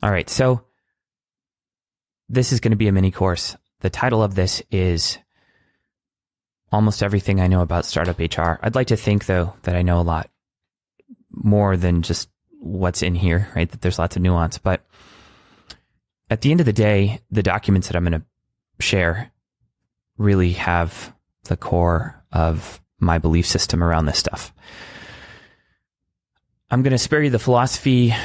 All right, so this is going to be a mini course. The title of this is Almost Everything I Know About Startup HR. I'd like to think, though, that I know a lot more than just what's in here, right? That there's lots of nuance. But at the end of the day, the documents that I'm going to share really have the core of my belief system around this stuff. I'm going to spare you the philosophy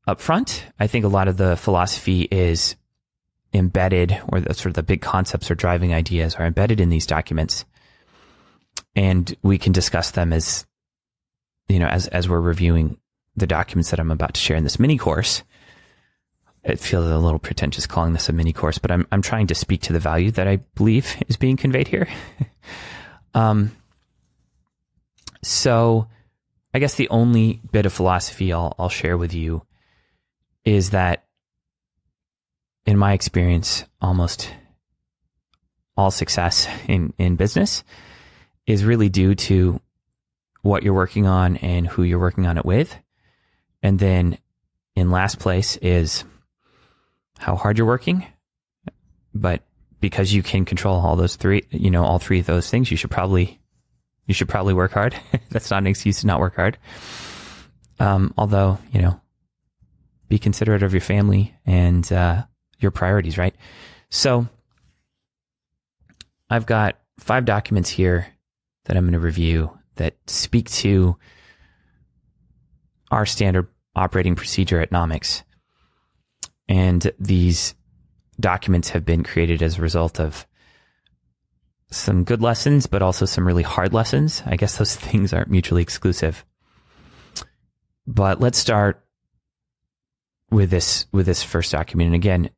up front. I think a lot of the philosophy is embedded, or the sort of the big concepts or driving ideas are embedded in these documents. And we can discuss them as, you know, as we're reviewing the documents that I'm about to share in this mini course. It feels a little pretentious calling this a mini course, but I'm trying to speak to the value that I believe is being conveyed here. So I guess the only bit of philosophy I'll share with you is that, in my experience, almost all success in business is really due to what you're working on and who you're working on it with. And then in last place is how hard you're working. But because you can control all those three, you know, all three of those things, you should probably work hard. That's not an excuse to not work hard. Although, you know, be considerate of your family and your priorities, right? So I've got 5 documents here that I'm going to review that speak to our standard operating procedure at Nomics. And these documents have been created as a result of some good lessons, but also some really hard lessons. I guess those things aren't mutually exclusive. But let's start with this first document. And again,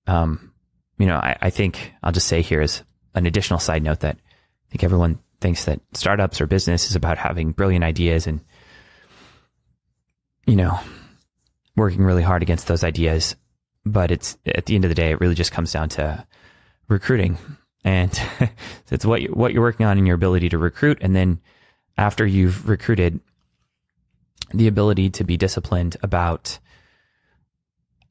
you know, I think I'll just say here as an additional side note that I think everyone thinks that startups or business is about having brilliant ideas and, you know, working really hard against those ideas. But it's, at the end of the day, it really just comes down to recruiting. And it's what you're working on and your ability to recruit. And then after you've recruited, the ability to be disciplined about,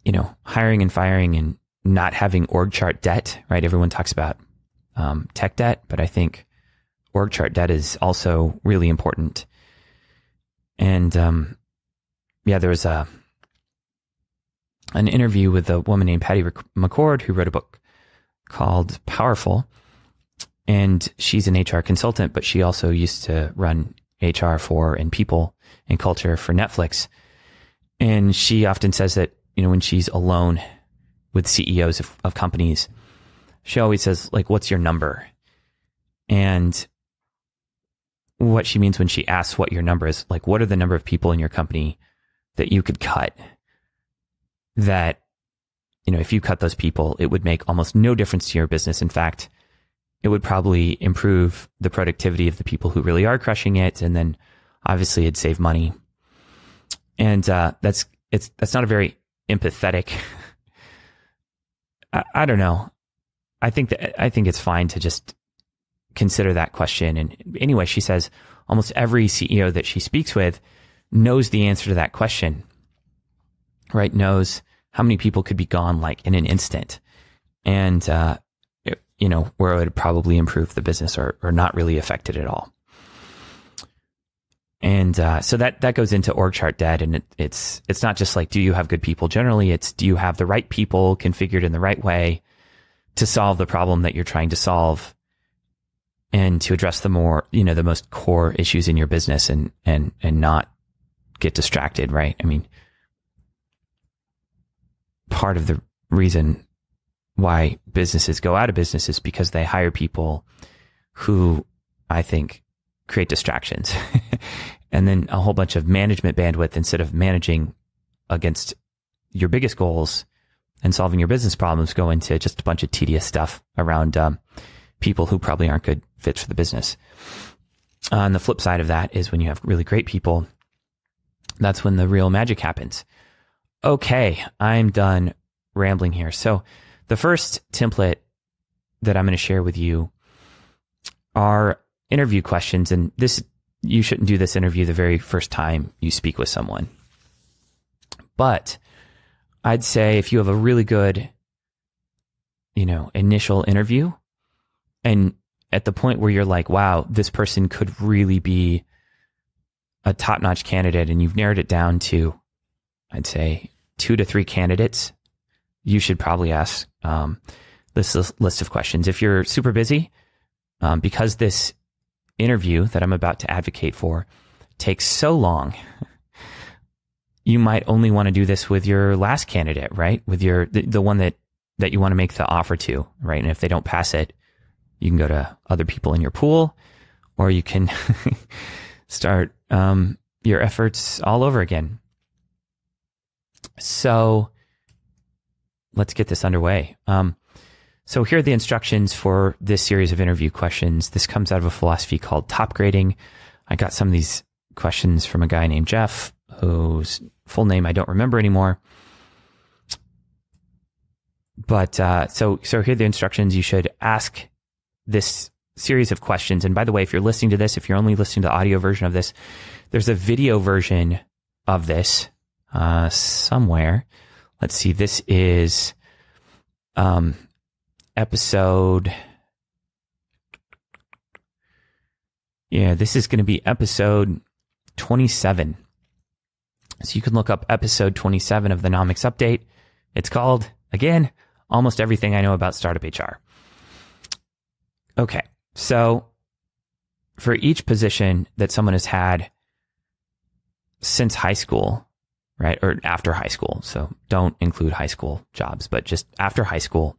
you know, hiring and firing and not having org chart debt, right? Everyone talks about tech debt, but I think org chart debt is also really important. And there was an interview with a woman named Patty McCord who wrote a book called Powerful, and she's an HR consultant, but she also used to run HR and people and culture for Netflix. And she often says that, you know, when she's alone with CEOs of companies, she always says, like, what's your number? And what she means when she asks what your number is, like, what are the number of people in your company that you could cut that, you know, if you cut those people, it would make almost no difference to your business. In fact, it would probably improve the productivity of the people who really are crushing it. And then obviously it'd save money. And that's not a very empathetic, I don't know. I think it's fine to just consider that question. And anyway, she says almost every CEO that she speaks with knows the answer to that question, right? Knows how many people could be gone like in an instant, and you know, where it would probably improve the business or not really affect it at all. And so that goes into org chart debt, and it's not just like, do you have good people generally? It's, do you have the right people configured in the right way to solve the problem that you're trying to solve, and to address the more, you know, the most core issues in your business, and not get distracted, right? I mean, part of the reason why businesses go out of business is because they hire people who, I think, create distractions. And then a whole bunch of management bandwidth, instead of managing against your biggest goals and solving your business problems, go into just a bunch of tedious stuff around people who probably aren't good fits for the business. On the flip side of that is when you have really great people, that's when the real magic happens. Okay, I'm done rambling here. So the first template that I'm going to share with you are interview questions. And this, you shouldn't do this interview the very first time you speak with someone. But I'd say if you have a really good, initial interview, and at the point where you're like, wow, this person could really be a top-notch candidate, and you've narrowed it down to, I'd say, 2 to 3 candidates, you should probably ask this list of questions. If you're super busy, because this interview that I'm about to advocate for takes so long, you might only want to do this with your last candidate, right? With the one that you want to make the offer to, right? And if they don't pass it, you can go to other people in your pool, or you can start your efforts all over again. So let's get this underway. So here are the instructions for this series of interview questions. This comes out of a philosophy called top grading. I got some of these questions from a guy named Jeff, whose full name I don't remember anymore. But so here are the instructions. You should ask this series of questions. And by the way, if you're listening to this, if you're only listening to the audio version of this, there's a video version of this somewhere. Let's see. This is episode. Yeah, this is going to be episode 27. So you can look up episode 27 of the Nomics update. It's called, again, Almost Everything I Know About Startup HR. Okay, so for each position that someone has had since high school, right, or after high school, so don't include high school jobs, but just after high school,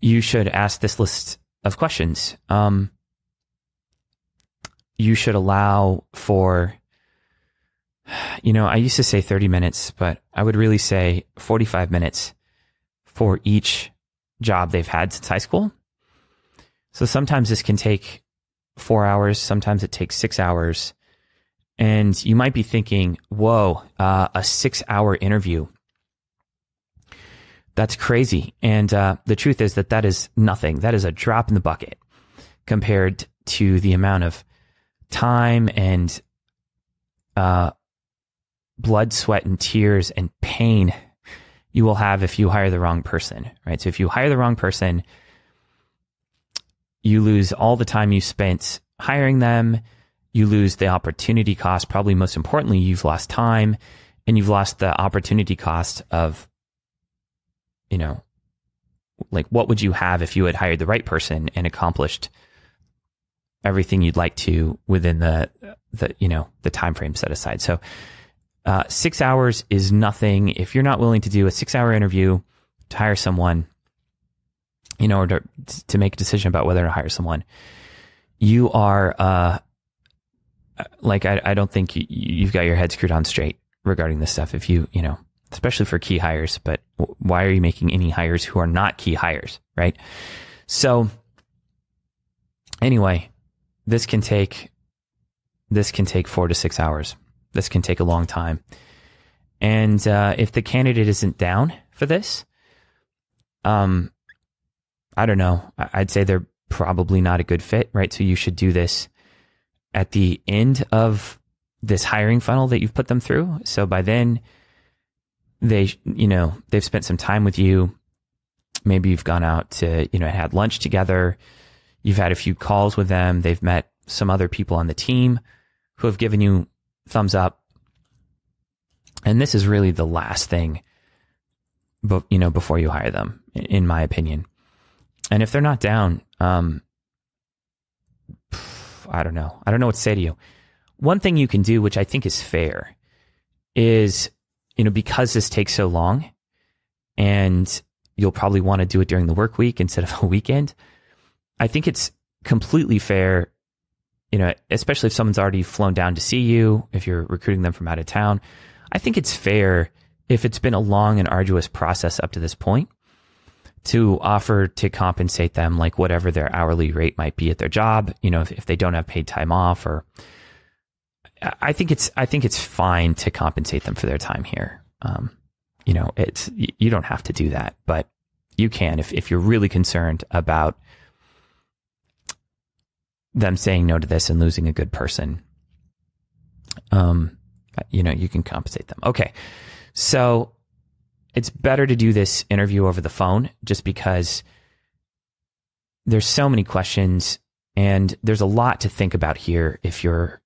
you should ask this list of questions. You should allow for, I used to say 30 minutes, but I would really say 45 minutes for each job they've had since high school. So sometimes this can take 4 hours, sometimes it takes 6 hours. And you might be thinking, whoa, a 6-hour interview. That's crazy. And the truth is that is nothing. That is a drop in the bucket compared to the amount of time and blood, sweat, and tears and pain you will have if you hire the wrong person, right? So if you hire the wrong person, you lose all the time you spent hiring them. You lose the opportunity cost. Probably most importantly, you've lost time, and you've lost the opportunity cost of, like, what would you have if you had hired the right person and accomplished everything you'd like to within the time frame set aside. So 6 hours is nothing. If you're not willing to do a 6-hour interview to hire someone, or to make a decision about whether to hire someone, you are I don't think you've got your head screwed on straight regarding this stuff. If you especially for key hires, but why are you making any hires who are not key hires, right? So anyway, this can take 4 to 6 hours. This can take a long time. And if the candidate isn't down for this, I don't know. I'd say they're probably not a good fit, right? So you should do this at the end of this hiring funnel that you've put them through. So by then, they've spent some time with you. Maybe you've gone out to, had lunch together. You've had a few calls with them. They've met some other people on the team who have given you thumbs up. And this is really the last thing, before you hire them, in my opinion. And if they're not down, I don't know. I don't know what to say to you. One thing you can do, which I think is fair, is, because this takes so long and you'll probably want to do it during the work week instead of a weekend, I think it's completely fair, especially if someone's already flown down to see you, if you're recruiting them from out of town. I think it's fair, if it's been a long and arduous process up to this point, to offer to compensate them like whatever their hourly rate might be at their job, if they don't have paid time off, or I think it's fine to compensate them for their time here. You don't have to do that, but you can if you're really concerned about them saying no to this and losing a good person. You can compensate them. Okay. So it's better to do this interview over the phone just because there's so many questions and there's a lot to think about here if you're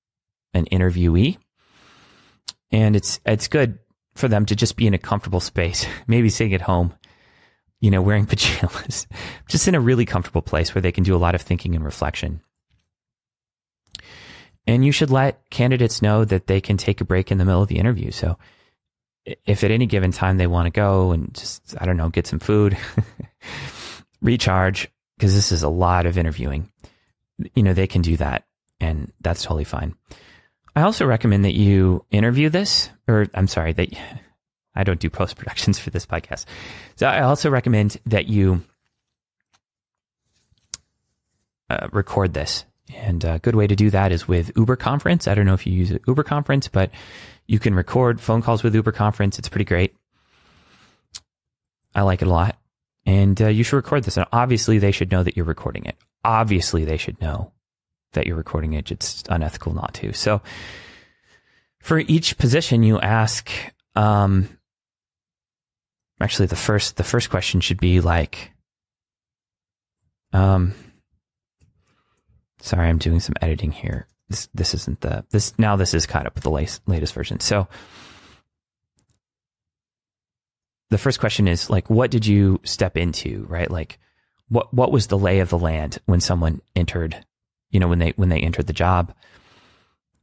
an interviewee. And it's good for them to just be in a comfortable space, maybe sitting at home, wearing pajamas, just in a really comfortable place where they can do a lot of thinking and reflection. And you should let candidates know that they can take a break in the middle of the interview. So if at any given time they want to go and just, I don't know, get some food, recharge, because this is a lot of interviewing, they can do that. And that's totally fine. I also recommend that you interview this, or I'm sorry, that I don't do post-productions for this podcast. So I also recommend that you record this. And a good way to do that is with Uber Conference. I don't know if you use Uber Conference, but you can record phone calls with Uber Conference. It's pretty great. I like it a lot. And you should record this. And obviously, they should know that you're recording it. Obviously, they should know that you're recording it. It's unethical not to. So for each position, you ask, actually, the first question should be like, sorry, I'm doing some editing here. This isn't this is caught up with the latest version. So the first question is like, what did you step into, right? Like what was the lay of the land when someone entered, when they entered the job?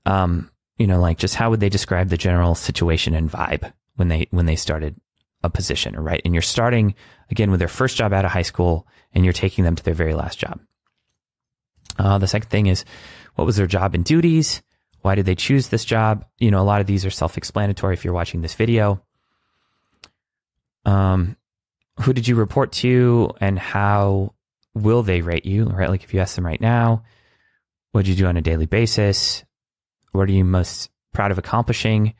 Like just how would they describe the general situation and vibe when they started a position, right? And you're starting again with their first job out of high school and you're taking them to their very last job. The second thing is, what was their job and duties? Why did they choose this job? A lot of these are self-explanatory if you're watching this video. Who did you report to and how will they rate you, right? Like if you ask them right now, what did you do on a daily basis? What are you most proud of accomplishing?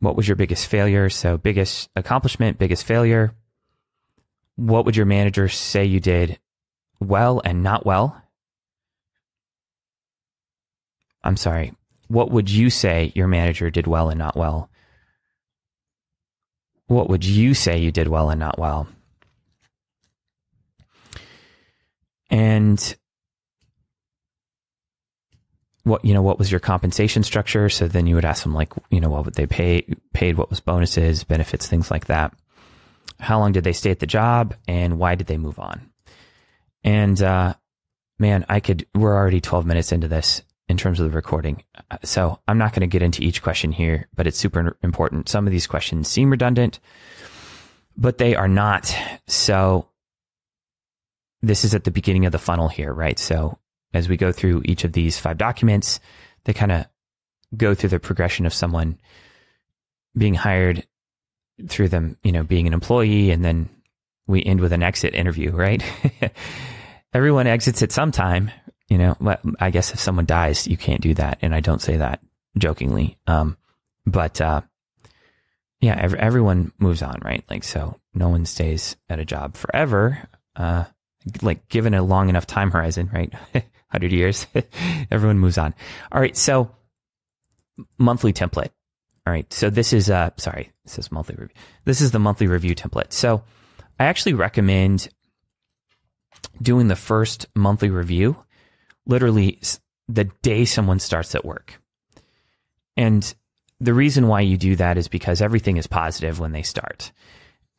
What was your biggest failure? So biggest accomplishment, biggest failure. What would your manager say you did well and not well? I'm sorry. What would you say your manager did well and not well? What would you say you did well and not well? And what was your compensation structure? So then you would ask them like, what would they paid, what was bonuses, benefits, things like that. How long did they stay at the job and why did they move on? And, man, we're already 12 minutes into this in terms of the recording. So I'm not going to get into each question here, but it's super important. Some of these questions seem redundant, but they are not. So this is at the beginning of the funnel here, right? So as we go through each of these 5 documents, they kind of go through the progression of someone being hired through them, being an employee, and then we end with an exit interview, right? Everyone exits at some time, I guess if someone dies, you can't do that. And I don't say that jokingly. But everyone moves on, right? Like, so no one stays at a job forever. Like given a long enough time horizon, right? 100 years, everyone moves on. All right. So monthly template. All right. So this is, it says monthly review. This is the monthly review template. So I actually recommend doing the first monthly review literally the day someone starts at work. And the reason why you do that is because everything is positive when they start.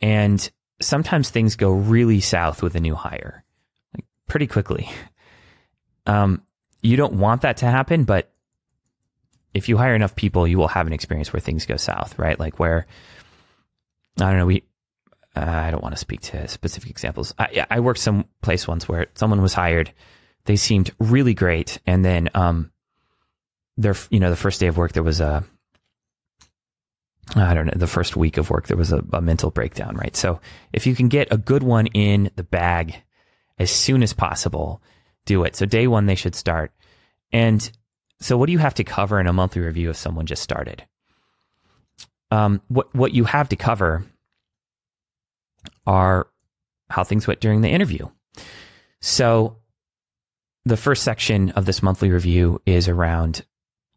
And sometimes things go really south with a new hire, like pretty quickly. You don't want that to happen, but if you hire enough people, you will have an experience where things go south, right? Like where, I don't know, I don't want to speak to specific examples. I worked some place once where someone was hired. They seemed really great. And then, the first day of work, there was the first week of work, there was a mental breakdown, right? So if you can get a good one in the bag as soon as possible, do it. So day one, they should start. And so what do you have to cover in a monthly review if someone just started? What you have to cover are how things went during the interview. So the first section of this monthly review is around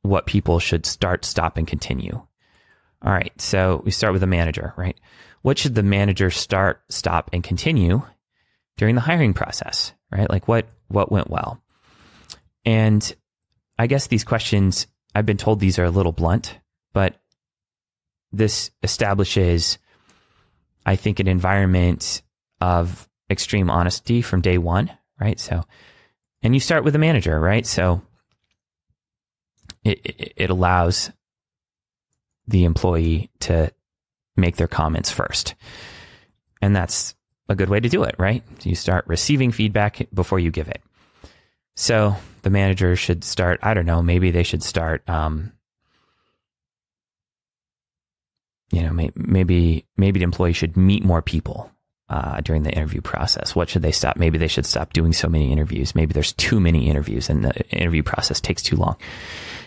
what people should start, stop, and continue. All right. So we start with the manager, right? What should the manager start, stop, and continue during the hiring process, right? Like what went well? And I guess these questions, I've been told these are a little blunt, but this establishes, I think, an environment of extreme honesty from day one, right? So, and you start with the manager, right? So it allows the employee to make their comments first. And that's a good way to do it, right? You start receiving feedback before you give it. So the manager should start, I don't know, maybe they should start, maybe the employee should meet more people during the interview process. What should they stop? Maybe they should stop doing so many interviews. Maybe there's too many interviews and the interview process takes too long.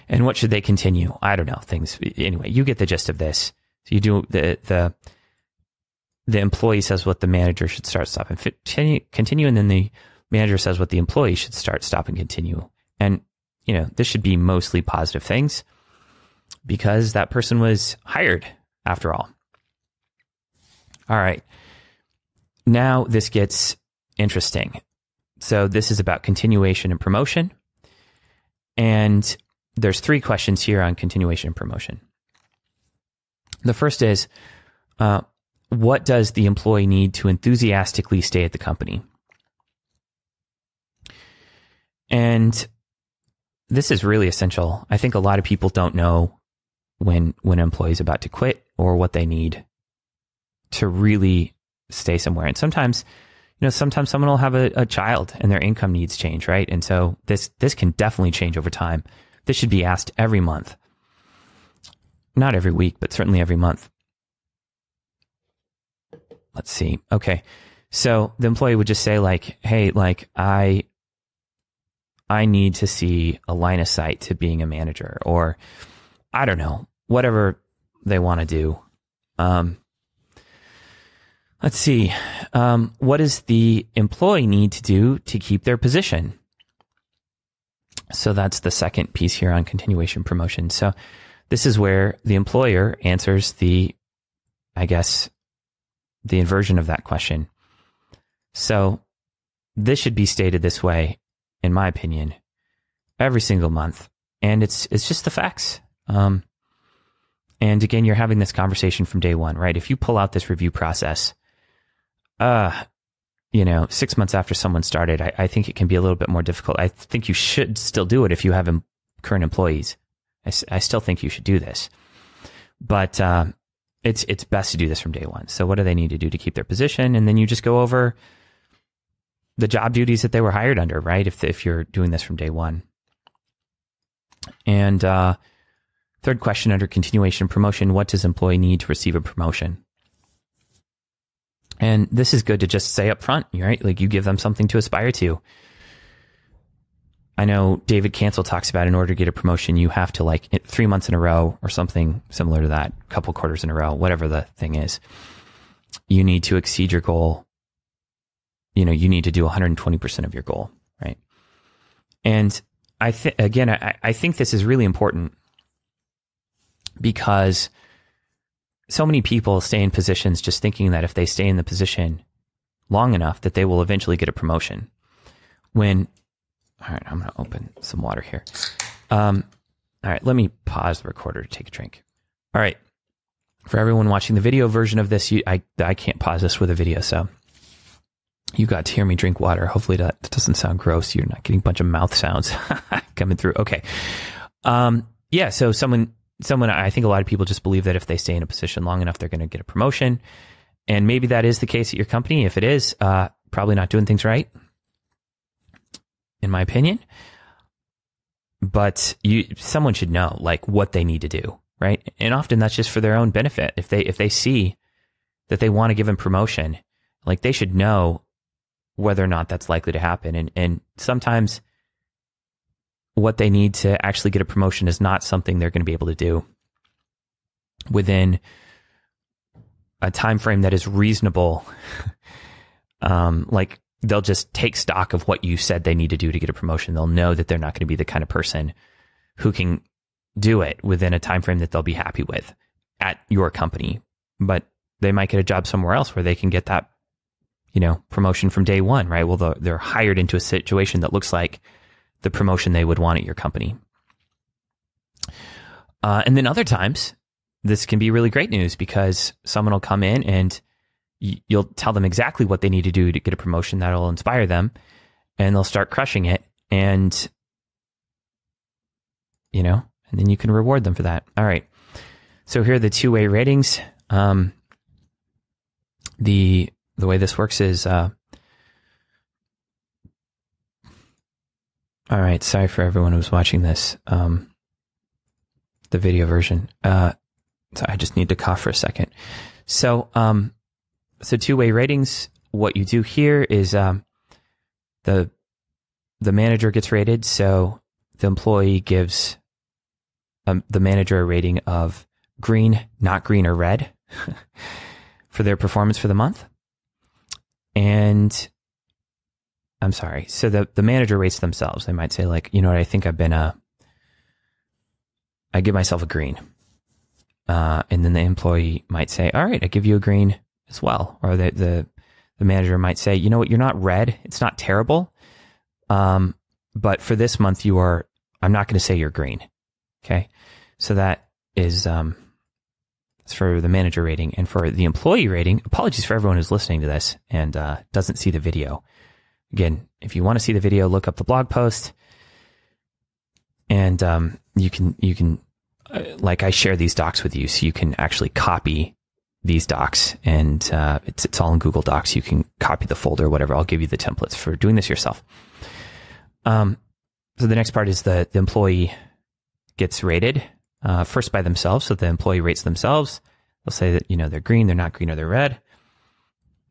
And what should they continue? I don't know, things. Anyway, you get the gist of this. So you do the employee says what the manager should start, stop, and continue, and then the manager says what the employee should start, stop, and continue. And this should be mostly positive things because that person was hired after all. All right. Now this gets interesting. So this is about continuation and promotion. And there's 3 questions here on continuation and promotion. The first is, what does the employee need to enthusiastically stay at the company? And this is really essential. I think a lot of people don't know when an employee is about to quit or what they need to really stay somewhere. And sometimes someone will have a child and their income needs change, right? And so this can definitely change over time. This should be asked every month. Not every week, but certainly every month. Let's see. Okay. So the employee would just say like, hey, like I need to see a line of sight to being a manager, or I don't know, whatever they want to do. Let's see. What does the employee need to do to keep their position? So that's the second piece here on continuation promotion. So this is where the employer answers the inversion of that question. So this should be stated this way, in my opinion, every single month. And it's just the facts. And again, you're having this conversation from day one, right? If you pull out this review process, 6 months after someone started, I think it can be a little bit more difficult. I think you should still do it if you have current employees. I still think you should do this, but it's best to do this from day one. So what do they need to do to keep their position? And then you just go over the job duties that they were hired under, right? If you're doing this from day one. And third question under continuation promotion, what does employee need to receive a promotion? And this is good to just say up front, right? Like you give them something to aspire to. I know David Cancel talks about in order to get a promotion, you have to 3 months in a row or something similar to that, a couple quarters in a row, whatever the thing is, you need to exceed your goal. You need to do 120% of your goal, right? And I think this is really important because so many people stay in positions just thinking that if they stay in the position long enough that they will eventually get a promotion. All right, I'm going to open some water here. All right, let me pause the recorder to take a drink. All right, for everyone watching the video version of this, I can't pause this with a video, so you got to hear me drink water. Hopefully that doesn't sound gross. You're not getting a bunch of mouth sounds coming through. Okay. Yeah, so someone, I think a lot of people just believe that if they stay in a position long enough, they're going to get a promotion. And maybe that is the case at your company. If it is, probably not doing things right, in my opinion. But someone should know what they need to do, right? And often that's just for their own benefit. If they see that they want to give them promotion, they should know whether or not that's likely to happen. And sometimes what they need to actually get a promotion is not something they're going to be able to do within a time frame that is reasonable. They'll just take stock of what you said they need to do to get a promotion. They'll know that they're not going to be the kind of person who can do it within a time frame that they'll be happy with at your company, but they might get a job somewhere else where they can get that, promotion from day one, right? Well, they're hired into a situation that looks like the promotion they would want at your company. And then other times, this can be really great news because someone will come in and you'll tell them exactly what they need to do to get a promotion that'll inspire them, and they'll start crushing it. And, and then you can reward them for that. All right. So here are the two-way ratings. The way this works is, all right. Sorry for everyone who's watching this, the video version. So I just need to cough for a second. So two-way ratings, what you do here is, the manager gets rated. So the employee gives the manager a rating of green, not green or red for their performance for the month. And I'm sorry. So the manager rates themselves. They might say like, I think I've been I give myself a green. And then the employee might say, all right, I give you a green as well. Or the manager might say, you know what, you're not red. It's not terrible. But for this month I'm not going to say you're green. Okay. So that is, it's for the manager rating. And for the employee rating, apologies for everyone who's listening to this and doesn't see the video. Again, if you want to see the video, look up the blog post, and you can like I share these docs with you, so you can actually copy these docs, and it's all in Google Docs. You can copy the folder, whatever. I'll give you the templates for doing this yourself. So the next part is the employee gets rated. First by themselves. So the employee rates themselves. They'll say that, they're green, they're not green, or they're red.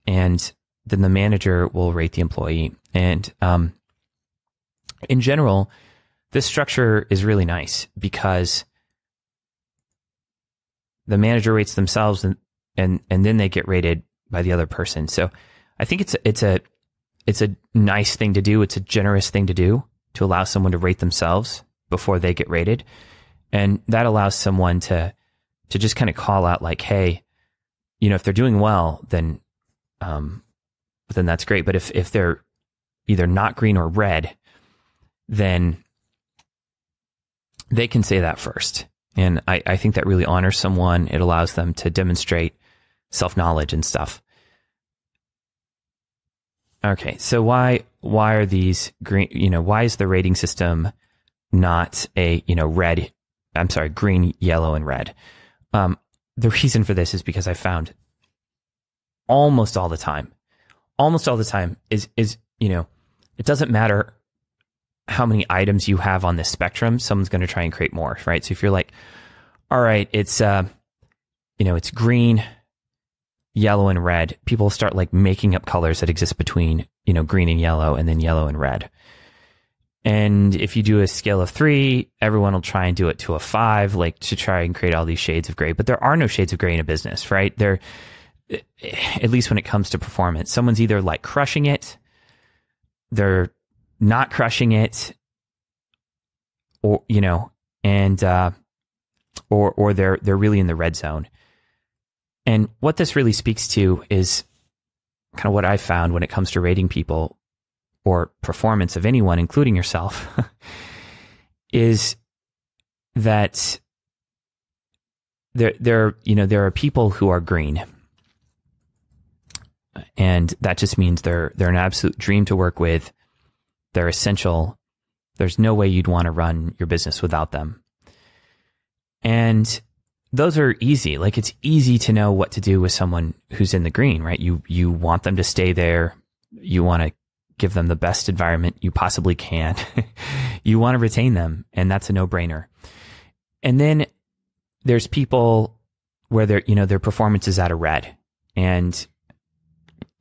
And then the manager will rate the employee. And in general, this structure is really nice because the manager rates themselves and then they get rated by the other person. So I think it's a nice thing to do. It's a generous thing to do to allow someone to rate themselves before they get rated. And that allows someone to just kind of call out like, hey, if they're doing well, then that's great. But if they're either not green or red, then they can say that first. And I think that really honors someone. It allows them to demonstrate self-knowledge and stuff. Okay, so why are these green? Why is the rating system not a green, yellow, and red? The reason for this is because I found almost all the time is it doesn't matter how many items you have on this spectrum, someone's going to try and create more, right? So if you're like, all right, it's it's green, yellow, and red, people start like making up colors that exist between, green and yellow, and then yellow and red. And if you do a scale of 3, everyone will try and do it to a 5, like to try and create all these shades of gray. But there are no shades of gray in a business, right? There, at least when it comes to performance, someone's either like crushing it, they're not crushing it, or or they're really in the red zone. And what this really speaks to is kind of what I found when it comes to rating people or performance of anyone, including yourself, is that there are people who are green, and that just means they're an absolute dream to work with. They're essential. There's no way you'd want to run your business without them. And those are easy. Like, it's easy to know what to do with someone who's in the green, right? You want them to stay there. You want to give them the best environment you possibly can. You want to retain them, and that's a no-brainer. And then there's people where their performance is at a red. And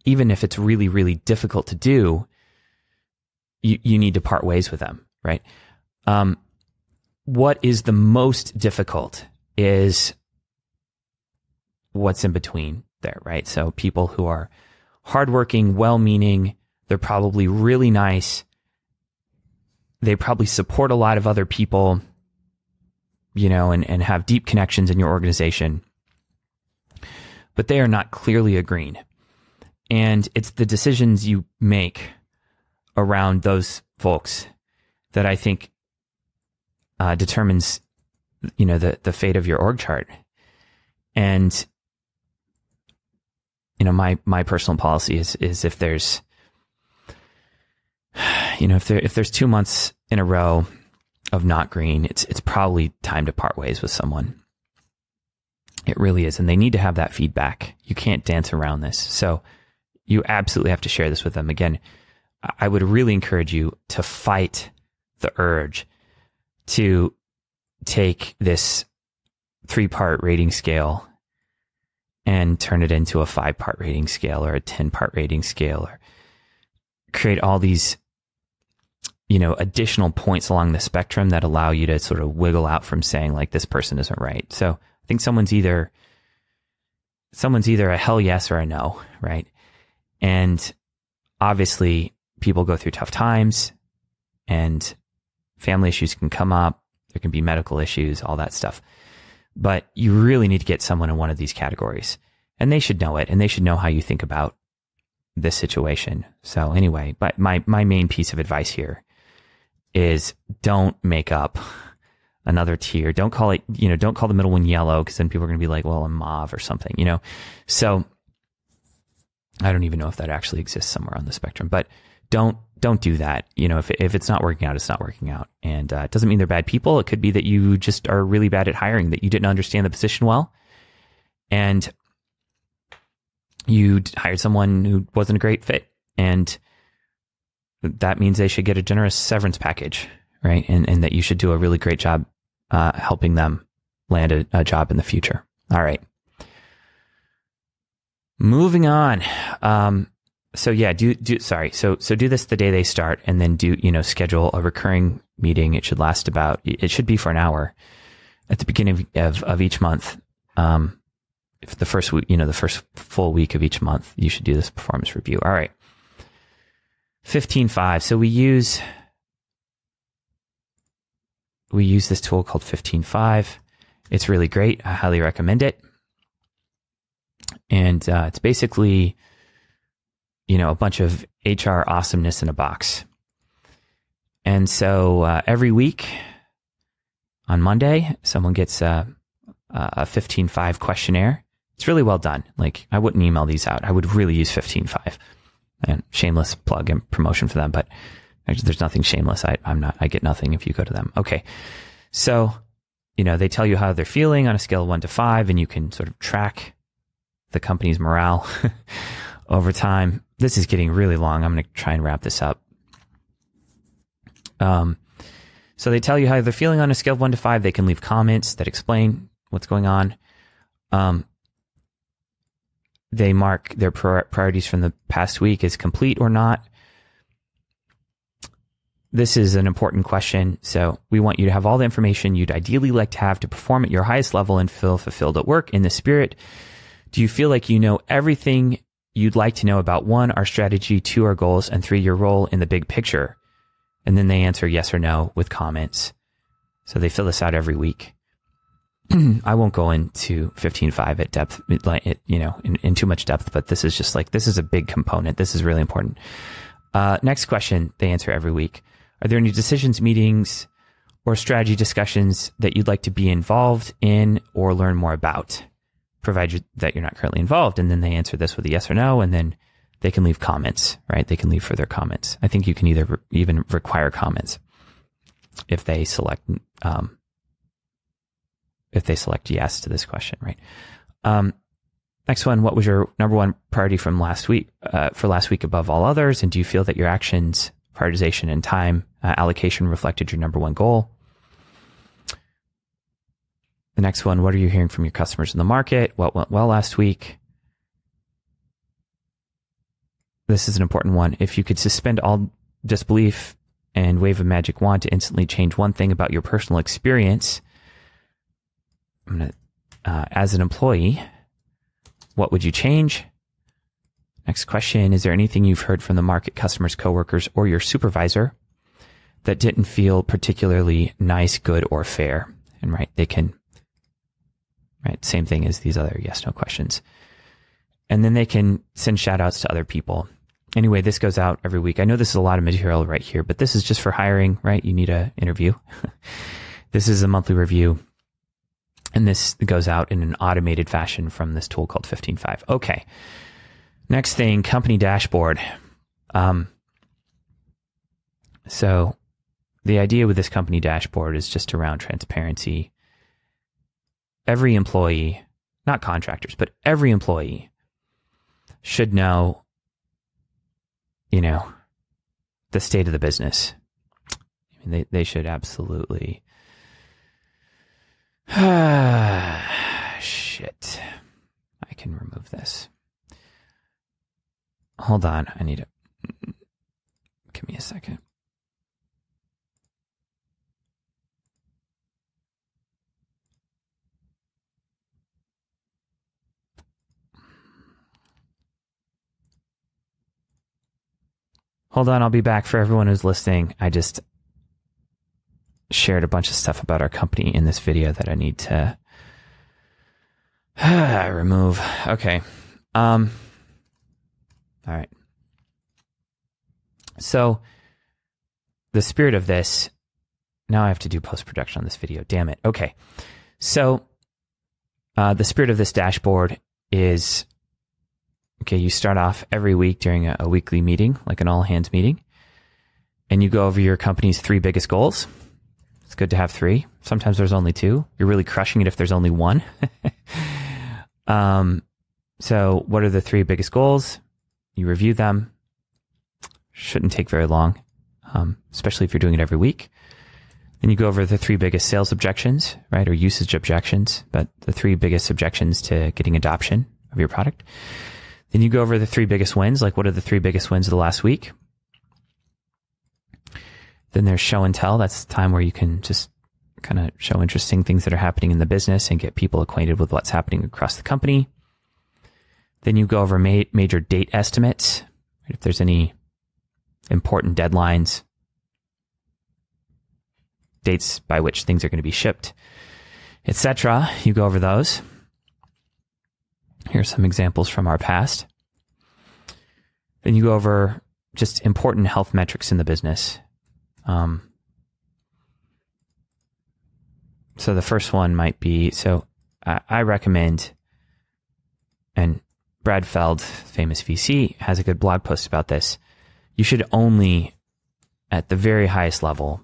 even if it's really, really difficult to do, you need to part ways with them, right? What is the most difficult is what's in between there, right? So people who are hardworking, well-meaning, they're probably really nice. They probably support a lot of other people, and have deep connections in your organization, but they are not clearly agreeing. And it's the decisions you make around those folks that I think determines, the fate of your org chart. And, my personal policy is if there's, if there's 2 months in a row of not green, it's probably time to part ways with someone. It really is. And they need to have that feedback. You can't dance around this. So you absolutely have to share this with them. Again, I would really encourage you to fight the urge to take this 3-part rating scale and turn it into a 5-part rating scale or a 10-part rating scale, or create all these, additional points along the spectrum that allow you to sort of wiggle out from saying like, this person isn't right. So I think someone's either a hell yes or a no, right? And obviously people go through tough times and family issues can come up. There can be medical issues, all that stuff. But you really need to get someone in one of these categories, and they should know it, and they should know how you think about this situation. So anyway, but my main piece of advice here is don't make up another tier. Don't call it, don't call the middle one yellow, because then people are going to be like, well, I'm mauve or something, So I don't even know if that actually exists somewhere on the spectrum, but don't do that. If it's not working out, it's not working out. And it doesn't mean they're bad people. It could be that you just are really bad at hiring, that you didn't understand the position well, and you hired someone who wasn't a great fit. And that means they should get a generous severance package, right? And that you should do a really great job helping them land a job in the future. All right. Moving on. So yeah, do this the day they start, and then schedule a recurring meeting. It should be for an hour at the beginning of each month. If the first week, the first full week of each month, you should do this performance review. All right. 15.5. So we use this tool called 15.5. It's really great. I highly recommend it. And it's basically, a bunch of HR awesomeness in a box. And so every week on Monday, someone gets a 15.5 questionnaire. It's really well done. Like, I wouldn't email these out. I would really use 15.5. And shameless plug and promotion for them, but actually there's nothing shameless. I get nothing if you go to them. Okay. So, they tell you how they're feeling on a scale of 1 to 5, and you can sort of track the company's morale over time. This is getting really long. I'm going to try and wrap this up. So they tell you how they're feeling on a scale of 1 to 5. They can leave comments that explain what's going on. They mark their priorities from the past week as complete or not. This is an important question. So we want you to have all the information you'd ideally like to have to perform at your highest level and feel fulfilled at work. In the spirit, do you feel like you know everything you'd like to know about 1, our strategy, 2, our goals, and 3, your role in the big picture? And then they answer yes or no with comments. So they fill this out every week. I won't go into 15.5 at depth, in too much depth, but this is just this is a big component. This is really important. Next question they answer every week. Are there any decisions, meetings, or strategy discussions that you'd like to be involved in or learn more about, provided that you're not currently involved? And then they answer this with a yes or no, and then they can leave comments, right? They can leave further comments. I think you can even require comments if they select yes to this question, right? Next one, what was your number 1 priority from last week, for last week above all others? And do you feel that your actions, prioritization, and time allocation reflected your number 1 goal? The next one, what are you hearing from your customers in the market? What went well last week? This is an important one. If you could suspend all disbelief and wave a magic wand to instantly change one thing about your personal experience, as an employee, what would you change? Next question, is there anything you've heard from the market, customers, coworkers, or your supervisor that didn't feel particularly nice, good, or fair? And they can, same thing as these other yes, no questions. And then they can send shout outs to other people. Anyway, this goes out every week. I know this is a lot of material right here, but this is just for hiring, right? You need an interview. This is a monthly review. And this goes out in an automated fashion from this tool called 15.5. Okay. Next thing, company dashboard. So the idea with this company dashboard is just around transparency. Every employee, not contractors, but every employee should know, the state of the business. I mean, they should absolutely. Shit. I can remove this. Hold on. I need to. Give me a second. Hold on, I'll be back. For everyone who's listening, I just shared a bunch of stuff about our company in this video that I need to remove. Okay. All right. So the spirit of this, now I have to do post-production on this video. Damn it. Okay. So the spirit of this dashboard is, okay, you start off every week during a weekly meeting, like an all-hands meeting, and you go over your company's 3 biggest goals. It's good to have 3. Sometimes there's only 2. You're really crushing it if there's only 1. So what are the 3 biggest goals? You review them. Shouldn't take very long, especially if you're doing it every week. Then you go over the 3 biggest sales objections, right, or usage objections, but the 3 biggest objections to getting adoption of your product. Then you go over the 3 biggest wins, like what are the 3 biggest wins of the last week? Then there's show and tell. That's the time where you can just kind of show interesting things that are happening in the business and get people acquainted with what's happening across the company. Then you go over major date estimates, if there's any important deadlines, dates by which things are going to be shipped, etc. You go over those. Here's some examples from our past. Then you go over just important health metrics in the business. So the first one might be, I recommend, and Brad Feld, famous VC, has a good blog post about this. You should only, at the very highest level,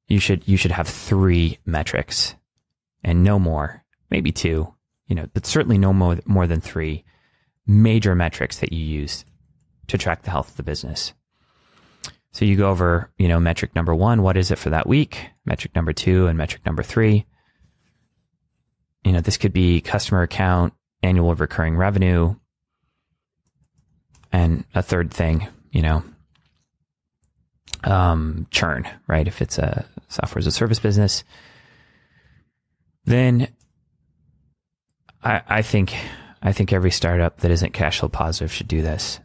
you should have 3 metrics and no more, maybe 2. But certainly no more than 3 major metrics that you use to track the health of the business. So you go over, metric number 1, what is it for that week? Metric number 2 and metric number 3. This could be customer account, annual recurring revenue, and a third thing, churn, right? If it's a software as a service business, then I think every startup that isn't cash flow positive should do this.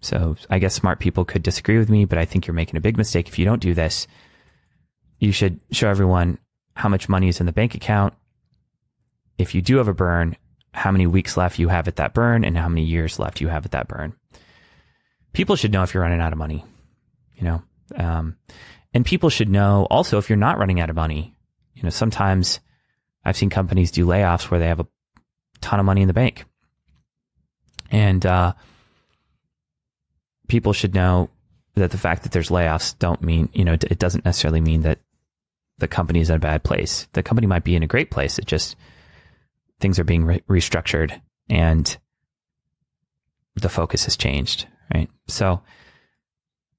So I guess smart people could disagree with me, but I think you're making a big mistake if you don't do this. You should show everyone how much money is in the bank account. If you do have a burn, how many weeks left you have at that burn and how many years left you have at that burn. People should know if you're running out of money, and people should know also if you're not running out of money. Sometimes I've seen companies do layoffs where they have a ton of money in the bank. And people should know that the fact that there's layoffs don't mean, it doesn't necessarily mean that the company is in a bad place. The company might be in a great place. It just, things are being restructured and the focus has changed, right? So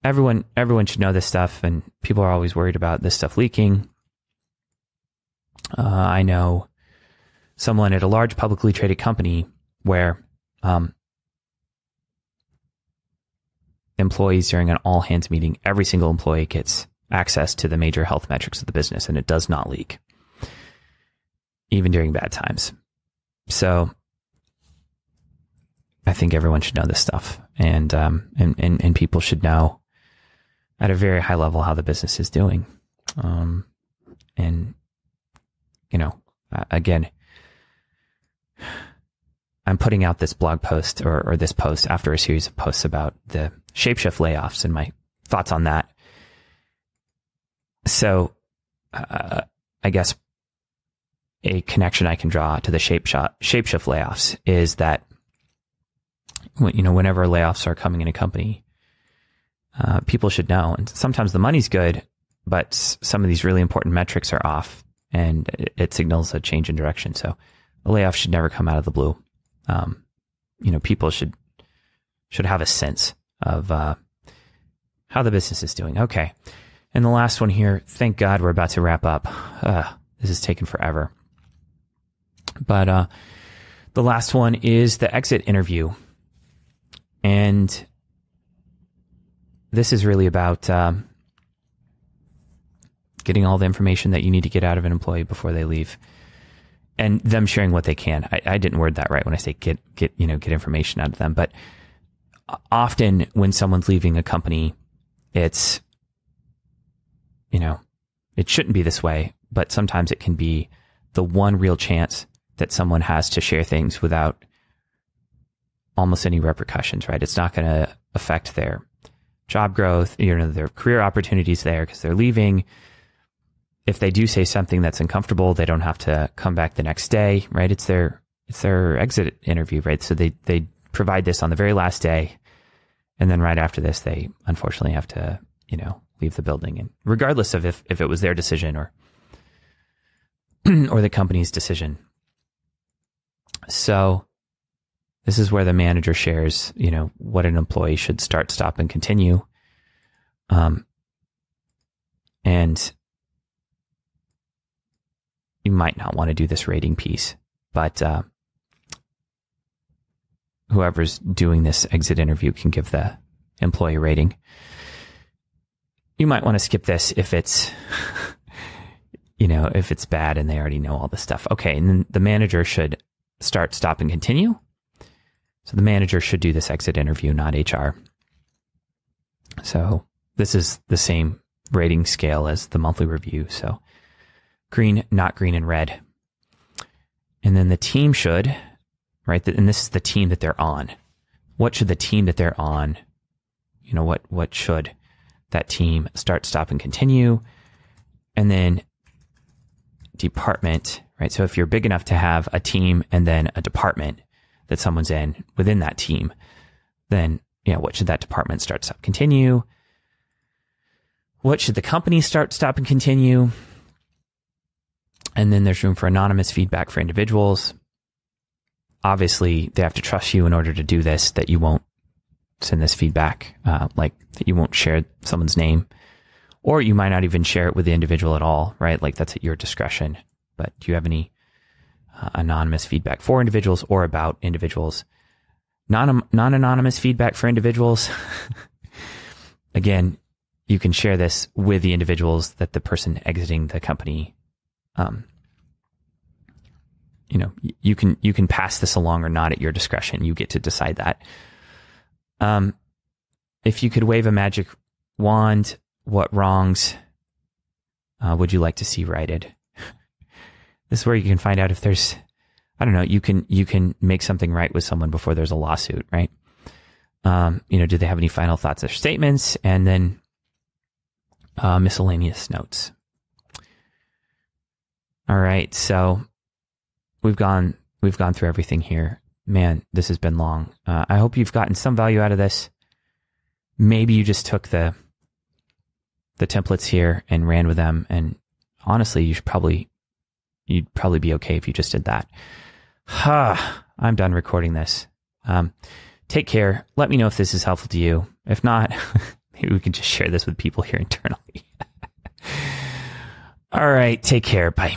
everyone should know this stuff, and people are always worried about this stuff leaking. I know someone at a large publicly traded company where employees during an all hands meeting, every single employee gets access to the major health metrics of the business, and it does not leak, even during bad times. So I think everyone should know this stuff, and people should know at a very high level how the business is doing. And again, I'm putting out this blog post or this post after a series of posts about the Shapeshift layoffs and my thoughts on that. So I guess a connection I can draw to the Shapeshift layoffs is that whenever layoffs are coming in a company, people should know. And sometimes the money's good, but some of these really important metrics are off, and it signals a change in direction. So a layoff should never come out of the blue. People should have a sense of how the business is doing. Okay. And the last one here, thank God we're about to wrap up. This has taken forever. But the last one is the exit interview. And this is really about getting all the information that you need to get out of an employee before they leave, and them sharing what they can. I didn't word that right when I say get information out of them. But often when someone's leaving a company, it's, it shouldn't be this way, but sometimes it can be the one real chance that someone has to share things without almost any repercussions, right? It's not going to affect their job growth, their career opportunities there because they're leaving. If they do say something that's uncomfortable, they don't have to come back the next day, right? It's their exit interview, right? So they provide this on the very last day. And then right after this, they unfortunately have to, leave the building. And regardless of if it was their decision or the company's decision. So this is where the manager shares, what an employee should start, stop, and continue. And you might not want to do this rating piece, but whoever's doing this exit interview can give the employee rating. You might want to skip this if it's, if it's bad and they already know all this stuff. Okay, and then the manager should start, stop, and continue. So the manager should do this exit interview, not HR. So this is the same rating scale as the monthly review. So green, not green, and red. And then the team should, right? And this is the team that they're on. What should the team that they're on, what should that team start, stop, and continue? And then department, right? So if you're big enough to have a team and then a department that someone's in within that team, then, what should that department start, stop, continue? What should the company start, stop, and continue? And then there's room for anonymous feedback for individuals. Obviously, they have to trust you in order to do this, that you won't send this feedback, like that you won't share someone's name, or you might not even share it with the individual at all, right? Like that's at your discretion. But do you have any anonymous feedback for individuals or about individuals? Non-anonymous feedback for individuals. Again, you can share this with the individuals that the person exiting the company, you can pass this along or not at your discretion. You get to decide that. If you could wave a magic wand, what wrongs would you like to see righted? This is where you can find out if there's, you can make something right with someone before there's a lawsuit, right? Do they have any final thoughts or statements? And then miscellaneous notes. All right, so we've gone through everything here. Man, this has been long. I hope you've gotten some value out of this. Maybe you just took the templates here and ran with them. And honestly, you'd probably be okay if you just did that. I'm done recording this. Take care. Let me know if this is helpful to you. If not, maybe we can just share this with people here internally. All right, take care. Bye.